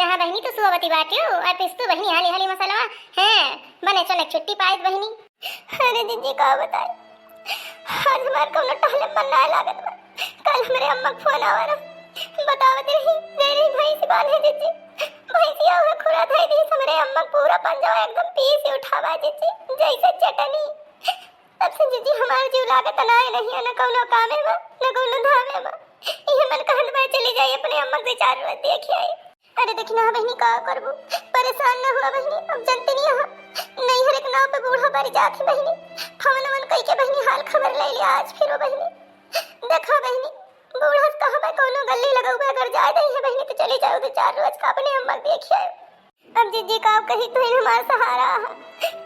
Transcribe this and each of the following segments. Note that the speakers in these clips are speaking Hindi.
नहा बहनी तो सुवती बाटियो और पिस्तू बहनी हाली हाली मसाला है बने चले छुट्टी पाई बहनी। अरे दीदी का बताए आज हमार को टहले मन ना लागत बा। कल हमारे अम्मा फोन आवा ना बतावत रही दे रही भैंस बांधे दीदी भैंसिया है खुरा थाई दी हमारे अम्मा पूरा पंजा एकदम पीस उठावा दीदी जैसे चटनी। तब से दीदी हमार जीव लागत ना नहीं ना कोनो कामे में ना कोनो धामे में ये मन कहन भाई चली जाए अपने अम्मा से 4 रोज देखी आई। अरे देखी ना बहनी का करबो परेशान ना हुआ बहनी अब जानते नहीं नहीं हर एक नाव पे बूढ़ा बारी जाती बहनी फोन मन कई के बहनी हाल खबर ले लिया आज फिर बहनी देखा बहनी बूढ़ा कहां पे कोनो गली लगा हुआ अगर जाए नहीं है बहनी तो चली जाओ तो 4 रोज का अपने अम्मा देखी आए। अब जीजी का कही तो हमारा सहारा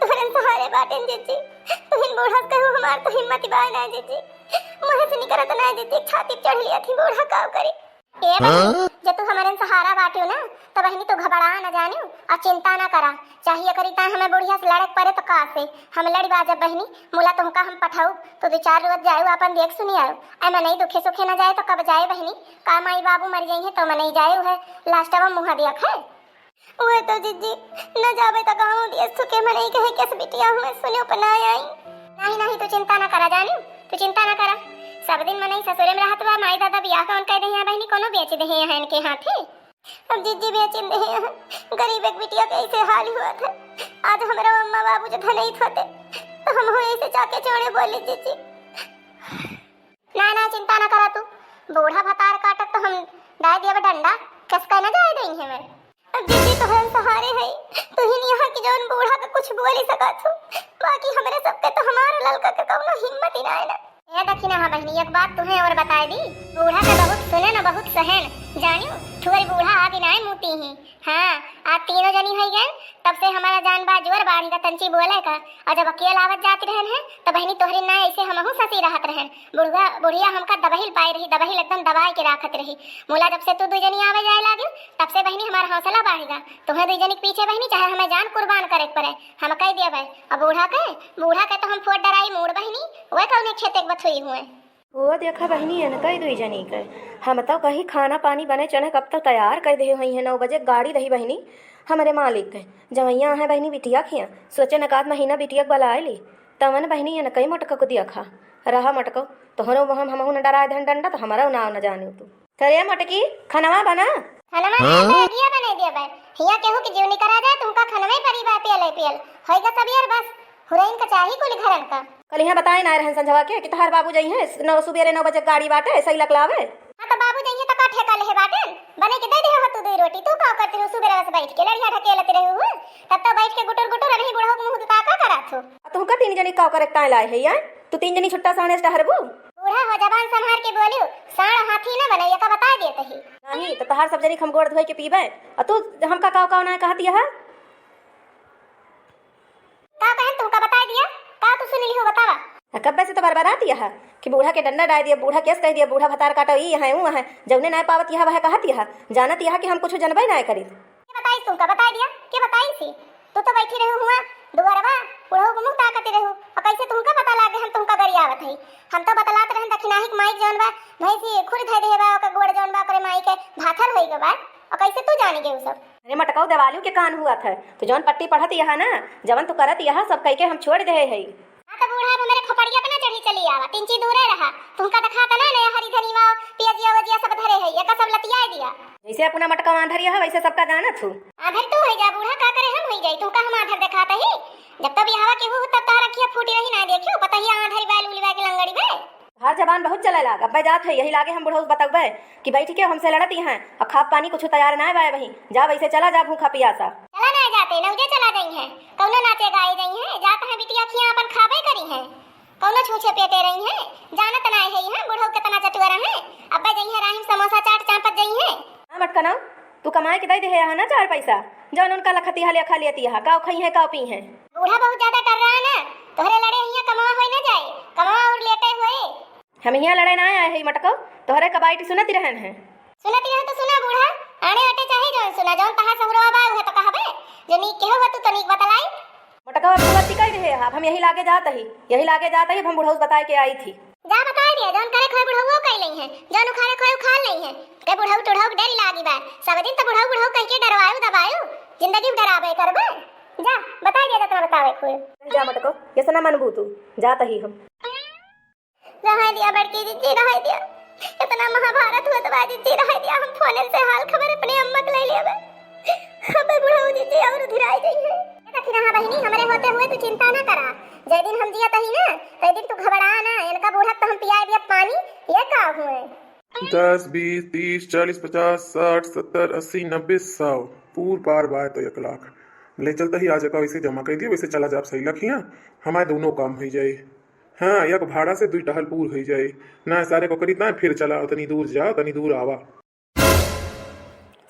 तुम्हारे सहारे बाटे जीजी तुहिन बूढ़ा कहो हमार तो हिम्मत बाय ना जीजी मुंह से निकलत ना जीजी छाती चढ़ लिया थी बूढ़ा काव करे। ए बहनी जब तू हमारे सहारा बाटियो ना तो बहनी तो घबरा ना जानियो और चिंता ना करा चाहिए करी ता हमें बुढ़िया से लड़क पड़े तो का से हम लड़ी बाजब बहनी मुला तुमका हम पठाऊ तो 2-4 रोज जाए अपन देख सुनी आयो ऐ मैं नहीं दुखे सुखे ना जाए तो कब जाए बहनी का माई बाबू मर जाए तो मैं नहीं जाए है लास्ट में मुंह दिया खाए ओए तो जीजी न जावे तो गांव दिए सुखे में नहीं कहे कैसे बिटिया हमें सुने पर ना आई नहीं नहीं तू चिंता ना करा जानियो तू चिंता ना करा सब दिन मन ससुरे में रहत बा माई दादा बियाह कौन कह दे है बहनी कोनो बेच दे है इनके हाथे अब जीजी बेच दे है गरीब एक बिटिया कैसे हाल हुआ था आज हमारा अम्मा बाबू जो धनई होते तो हम हो ऐसे जाके चोड़े बोले जीजी ना ना चिंता ना करा तू बूढ़ा भतार काटत तो हम डाल दिया डंडा कस का ना जाए देंगे हमें। अब जीजी तो हम सहारे है तो ही यहाँ की जोन बूढ़ा का कुछ बोल ही सका तू बाकी हमारे सबके तो हमारा ललका का कौनो हिम्मत ही ना है ना। ये देखी ना बहनी एक बात तुम्हें और बता दी बूढ़ा का बहुत सुने ना बहुत सहन जानियो थोड़ी बूढ़ा आदि ना मुती ही हाँ आज तीनों जनी हो गए तब से हमारा जान बाजुअर बाड़ी का तंची बोले का और जब अकेला आवत जाती रहन है तो बहनी तोहरी ना ऐसे हमहू ससी रहत रहन बुढ़िया हमका दबहिल पाई रही दबहिल एकदम दबाई के राखत रही मोला जब से तू 2 जनी आवे जाए लागे तब से बहनी हमारा हौसला बढ़ेगा तुम्हें 2 जनी के पीछे बहनी चाहे हमें जान कुर्बान करे पड़े हम कह दिया भाई अब बूढ़ा के तो हम फोट डराई मोड़ बहनी वह कौन खेते के बथुई हुए वो देखा बहनी है न कई 2 जनी के हम तो कहीं खाना पानी बने चने कब तक तैयार कर दे हुई है 9 बजे गाड़ी रही बहनी हमारे मालिक के जवैया है बहनी बिटिया खिया सोचे न आध महीना बिटिया बलाए ली तवन बहनी है न कई मटक को दिया खा रहा मटको तोहरो हम न डराए धन डंडा तो हमारा नाव न जाने तू करे मटकी खनवा बना दिया बने दिया भाई हिया केहू की जीवनी करा जाए तुमका खनवे परिबा पियल होएगा सब यार बस हुरैन का चाही कुल घरन का कल यहाँ बताए ना रहन संजवा के कि तहार बाबू जई है 9 बजे गाड़ी बाटे सही लकलावे हां तो बाबू जई है तो का ठेका ले बाटे बने के दे दे हो तू 2 रोटी तू का करती हो सुबह से बैठ के लड़िया ढकेलते रहे हो तब तो बैठ के गुटर गुटर नहीं बुढ़ा मुंह दुका का करत हो तू का 3 जनी का करे ताए लाए है यार तू 3 जनी छुट्टा साने हरबू बूढ़ा हो जबान संभाल के बोलियो साड़ हाथी ना बनैया का बता दे तही नहीं तो तहार सब जनी हम गोड़ धोई के पीबे और तू हमका का ना कहती है का बहन तुमका बता दिया का तू सुन ली हो बतावा कब्बे से तो बरबराती है कि बूढ़ा के डंडा डाल दिया बूढ़ा केस कह दिया बूढ़ा भतार काटा ई है ऊ है जौने ना पावत यह वह कहत यह जानत यह कि हम कुछ जनबे ना करी के बताई तुमका बता दिया के बताई सी तू तो बैठी रहू हुआ दुआरवा बुढ़ो को मुंह ताकते रहू और कैसे तुमका पता लागे हम तुमका गरियावत हई हम तो बतलात रहन दखिनाही के माइक जौन बा भैंसी खुद धै देबा ओकर गोड़ जौन बा करे माई के भाथल होई के बाद और कैसे तू जानी गे उ सब अरे मटकाऊ देवालू के कान हुआ था तो जौन पट्टी पढ़त यहाँ ना जवन तू करत यहाँ सब कह के हम छोड़ दे है हां तो बूढ़ा मेरे खपड़िया पे ना चढ़ी चली आवा 3 ची दूरे रहा तुमका दिखाता ना हरी धनीवा पियाजिया वजिया सब धरे है एका सब लतिया दिया जैसे अपना मटका आंधर है वैसे सबका जानत हूं आधर तू हो जा बूढ़ा का करे हम हो जाई तुमका हम आधर दिखाता ही जब तक यहां के हो तब तार रखिया फूटी रही ना देखियो पता ही आधर बैल उलिवा के लंगड़ी में हर जबान बहुत चले लाग अब जात है यही लागे हम बुढ़ऊ बताबे कि बैठ के हमसे लड़त यहाँ और खा पानी कुछ तैयार ना बाय वही जा वैसे चला जा भूखा पियासा चला ना जाते नौजे चला गई है कौनो नाचे गाए गई है जात है बिटिया खिया अपन खाबे करी है कौनो छूछे पेटे रही है जानत ना है यहाँ बुढ़ऊ कितना चटुआ रहे अब्बे जई है राहिम समोसा चाट चापत जई है हां मटका ना तू कमाए के दे दे है ना 4 पैसा जौन उनका लखती हालिया खा लेती है का खई है का पी है बूढ़ा बहुत ज्यादा कर रहा है ना तोहरे लड़े यहाँ कमावा होई ना जाए कमावा और लेटे हुए हम यहाँ लड़े ना आए है मटको तोहरे कबाइटी सुनती रहन है सुनती रह तो सुना बूढ़ा आने हटे चाहे जौन सुना जौन तहा सहुरवा बा है तो कहबे जो नी केहो हो तू नीक बतलाई मटका बात कह रहे हैं हम यही लागे जात ही हम बुढ़ऊ बताए के आई थी जा बता दिया जौन करे खोए बुढ़ऊ ले लई हैं, जौन उखाड़े खोए उखाड़ लई हैं। के बुढ़ऊ टुढ़ऊ के डर लागी बा, सब दिन तो बुढ़ऊ बुढ़ऊ कह के डरवायु दबायु, जिंदगी में डरावे करबे। जा बता दे तना बतावे खोए। जा मटको, कैसे ना मनबू तू, जात ही हम। रहा दिया बड़की जी, रहा दिया। इतना महाभारत हुआ तो बाजी जी रहा दिया, हम फोन से हाल खबर अपने अम्मा के ले लेबे। अब बुढ़ऊ जी और उधिराई गई है। तखी रहा बहिनी, हमरे होते हुए तू चिंता ना करा। जय दिन हम जिया तही ना, तय दिन तू घबरा ना। इनका बूढ़ा तो हम पिया दिया पानी, ये का हुए। 10, 20, 30, 40, 50, 60, 70, 80, 90, 100 पूर पार बाय तो 1 लाख ले चलता ही। आज का वैसे जमा कर दिए, वैसे चला जा सही लखिया, हमारे दोनों काम हो जाए। हाँ, एक भाड़ा से 2 टहल पूर हो जाए ना, सारे को करी ना फिर चला, तनी दूर जा तनी दूर आवा।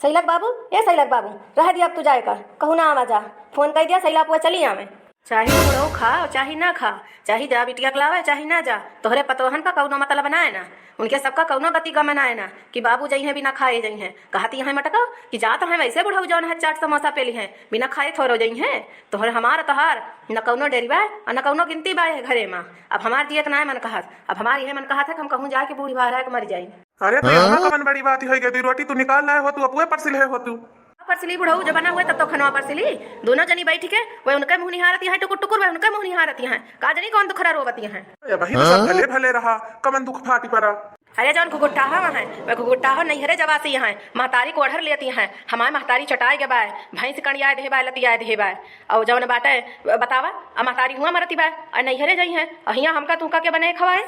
सैलक बाबू, ए सैलक बाबू, रह दिया अब तू जाए कर, कहू ना आवा जा। फोन कर दिया सैला पुआ चली आवे। चाहे बुढ़ऊ खा चाहे ना खा, चाहे जा बिटिया के लावे चाहे ना जा, तोहरे पतोहन का कौनो मतलब बनाए ना, उनके सबका कौनो गति गमनाए ना कि बाबू जई हैं बिना खाए जई हैं। कहती हैं मटका कि जात हैं वैसे बुढ़ऊ जौन है चाट समोसा पेली हैं, बिना खाए थोरो जई हैं। तोहरे हमार तोहार न कौनो डेरी बा और न कौनो गिनती बा है घरे में। अब हमार जियत ना मन कहत, अब हमार यह मन कहत है कि हम कहूँ जाके बूढ़ी बाहर के मर जाई। अरे तो यहाँ कवन बड़ी बात है, गई रोटी तू निकाल लाए हो, तू अपुए पर सिले हो तू। परसली बुढ़ऊ जब बना हुए तब तो खनवा परसली दोनों जनी बैठी के वह उनके मुंह निहारती हैं, टुकुर टुकुर वह उनके मुंह निहारती हैं। का जनी कौन दुखरा रोवती हैं। वही तो सब भले भले रहा, कमन दुख फाटी पड़ा। अरे जौन घुगुट्टाहा है वह घुगुट्टाहा नैहरे जवासी हैं, महतारी को ओढ़र लेती हैं। हमारे महतारी चटाए के बाय भैंस कणियाए दे बाय लतियाए दे बाय, और जौन बाटे बतावा आ महतारी हुआ मरती बाय और नैहरे जई हैं, अहिया हमका तुमका के बने खवाए।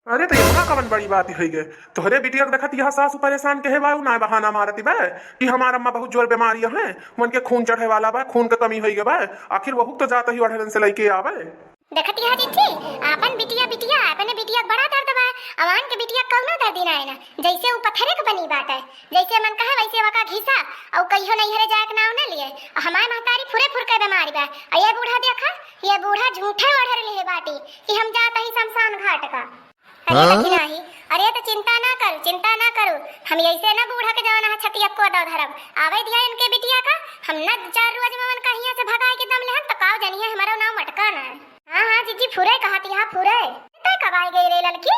अरे तो यहाँ कवन बड़ी बात है गे, तोहरे बिटिया के देखत यहाँ सासू परेशान के बाऊ ना बहाना मारती बा कि हमार अम्मा बहुत जोर बीमारियां हैं, मन के खून चढ़े वाला बा, खून के कमी होई बा, आखिर वहू तो जाता ही ओढ़न से लेके आवे। देखती है चिट्ठी, आपन बिटिया बिटिया अपने बिटिया बड़ा दर्द बा, अवान के बिटिया कौनो दर्द ना है ना। जैसे वो पत्थरे के बनी बात है, जैसे मन कहा वैसे वका घिसा और कहियो नैहरे जाए के नाव न लिए। हमारे महतारी फुरे फुर के बीमारी बा, और ये बूढ़ा देखा, ये बूढ़ा झूठे ओढ़र ले बाटी कि हम जाता ही शमशान घाट का। अरे नहीं, अरे तो चिंता ना करो, चिंता ना करो, हम ऐसे ना बूढ़ा के जवाना है छतिया को दो धरम आवे दिया इनके बिटिया का। हम न 4 रोज में कहिया से भगाए के दम लेहन तो काव जनी है हमारा नाम मटका ना। हां हां जीजी फुरे कहती हां फुरे ते कब आई गई रे लड़की।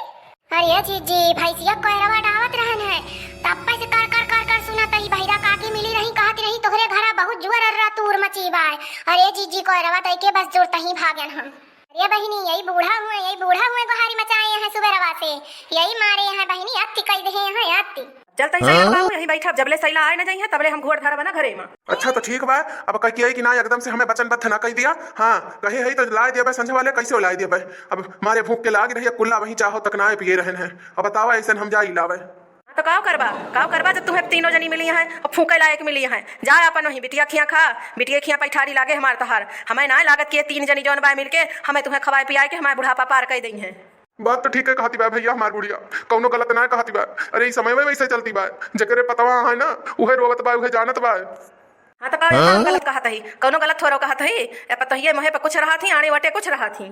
अरे जीजी भैंसिया कोहरवा डावत रहन है, तप्पा से कर कर कर कर सुना तही बहिरा काकी मिली रही, कहती रही तोहरे घरा बहुत जुअर अर्रा तूर मची बाय। अरे जीजी कोहरवा तई के बस जोर तही भागन हम। अरे बहिनी यही बूढ़ा हुए गोहारी मचाए हैं सुबह रवा से, यही मारे हैं बहिनी, अत्ती कह दे हैं अत्ती। चलते ही सैला बाबू यहीं बैठा, जबले सैला आए ना जाई है तबले हम घोड़ धरा बना घरे में। अच्छा तो ठीक बा, अब कह के कि ना एकदम से हमें बचन बथ ना कह दिया। हाँ कहे है तो ला दिया संझे वाले कैसे ला दिया। अब मारे भूख के लाग रही कुल्ला वहीं चाहो तक ना पिए रहन है। अब बतावा ऐसा हम जा लावे तो काव करबा जब तुम्हें तीनों जनी मिली हैं और फूके लायक मिली हैं। जा अपन वहीं बिटिया खिया खा, बिटिया खिया पैठारी लागे हमार तहार, हमें ना लागत के 3 जनी जौन बाय मिलके हमें तुम्हें खवाए पियाए के हमारे बुढ़ापा पार कर दी हैं। बात तो ठीक है कहती बा भैया, हमार बुढ़िया कौनो गलत ना कहती बा। अरे इस समय में वैसे चलती बा, जकरे पतवा है ना उहे रोवत बा उहे जानत बा। हाँ तो कौनो गलत कहत ही, कौनो गलत थोरो कहत ही, पतहिए मोहे पे कुछ रहा थी आने वटे कुछ रहा थी।